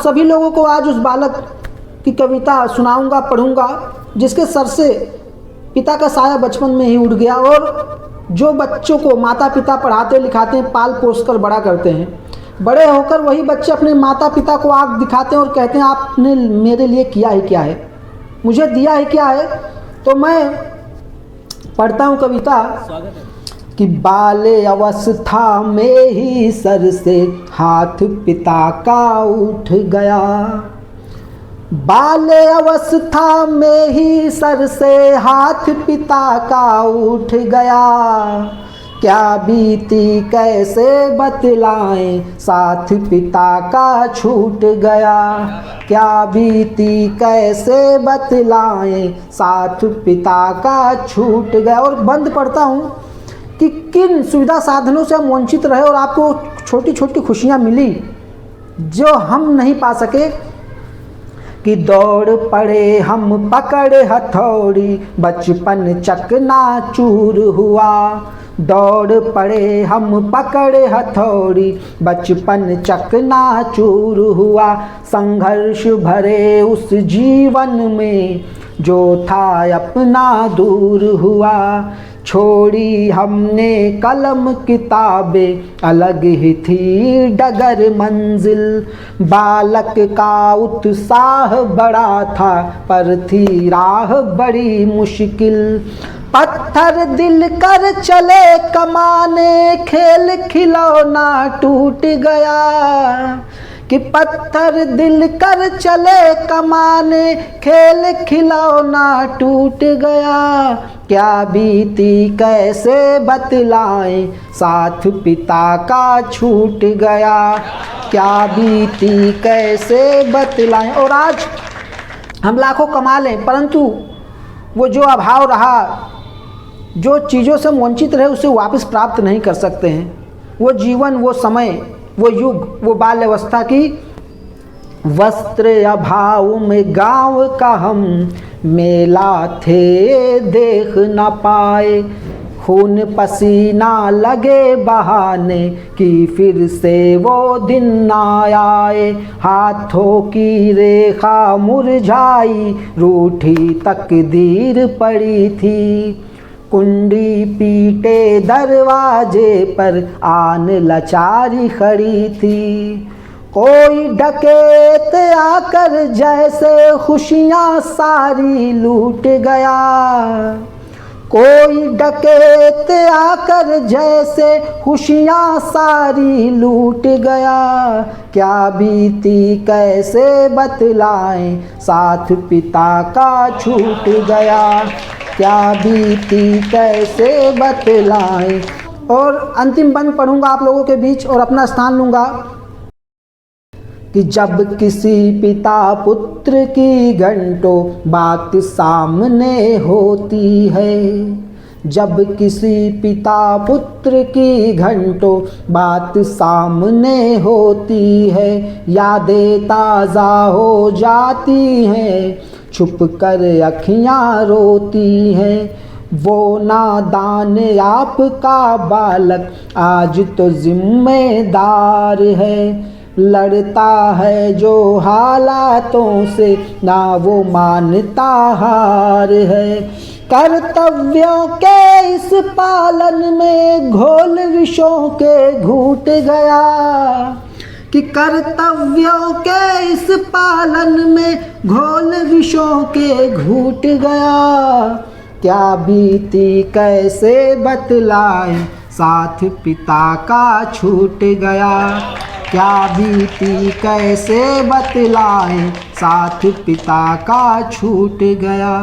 सभी लोगों को आज उस बालक की कविता सुनाऊंगा, पढ़ूंगा, जिसके सर से पिता का साया बचपन में ही उड़ गया और जो बच्चों को माता पिता पढ़ाते लिखाते हैं, पाल पोस कर बड़ा करते हैं, बड़े होकर वही बच्चे अपने माता पिता को आँख दिखाते हैं और कहते हैं आपने मेरे लिए किया ही क्या है, मुझे दिया ही क्या है। तो मैं पढ़ता हूँ कविता कि बाल्य अवस्था में ही सर से हाथ पिता का उठ गया, बाल्य अवस्था में ही सर से हाथ पिता का उठ गया, क्या बीती कैसे बतलाएं साथ पिता का छूट गया, क्या बीती कैसे बतलाएं साथ पिता का छूट गया। और बंद पढ़ता हूँ कि किन सुविधा साधनों से हम वंचित रहे और आपको छोटी छोटी खुशियाँ मिली जो हम नहीं पा सके, कि दौड़ पड़े हम पकड़ हथौड़ी बचपन चकनाचूर हुआ, दौड़ पड़े हम पकड़ हथौड़ी बचपन चकनाचूर हुआ, संघर्ष भरे उस जीवन में जो था अपना दूर हुआ, छोड़ी हमने कलम किताबें अलग ही थी डगर मंजिल, बालक का उत्साह बड़ा था पर थी राह बड़ी मुश्किल, पत्थर दिल कर चले कमाने खेल खिलौना टूट गया, कि पत्थर दिल कर चले कमाने खेल खिलौना टूट गया, क्या बीती कैसे बतलाएं साथ पिता का छूट गया, क्या बीती कैसे बतलाएं। और आज हम लाखों कमा लें परंतु वो जो अभाव रहा, जो चीज़ों से हम वंचित रहे उसे वापस प्राप्त नहीं कर सकते हैं। वो जीवन, वो समय, वो युग, वो बाल्यावस्था की वस्त्र अभाव में गांव का हम मेला थे देख न पाए, खून पसीना लगे बहाने कि फिर से वो दिन ना आए, हाथों की रेखा मुरझाई रूठी तकदीर पड़ी थी, कुंडी पीटे दरवाजे पर आन लाचारी खड़ी थी, कोई डकैत आकर जैसे खुशियाँ सारी लूट गया, कोई डकैत आकर जैसे खुशियाँ सारी लूट गया, क्या बीती कैसे बतलाएं साथ पिता का छूट गया, क्या बीती कैसे बतलाएं। और अंतिम बंद पढ़ूंगा आप लोगों के बीच और अपना स्थान लूँगा कि जब किसी पिता पुत्र की घंटों बात सामने होती है, जब किसी पिता पुत्र की घंटों बात सामने होती है, यादें ताज़ा हो जाती हैं छुप कर अखियाँ रोती हैं, वो नादान आपका बालक आज तो जिम्मेदार है, लड़ता है जो हालातों से ना वो मानता हार है, कर्तव्यों के इस पालन में घोल विषों के घूट गया, कि कर्तव्यों के इस पालन में घोल विषों के घूट गया, क्या बीती कैसे बतलाएं साथ पिता का छूट गया, क्या बीती कैसे बतलाएं साथ पिता का छूट गया।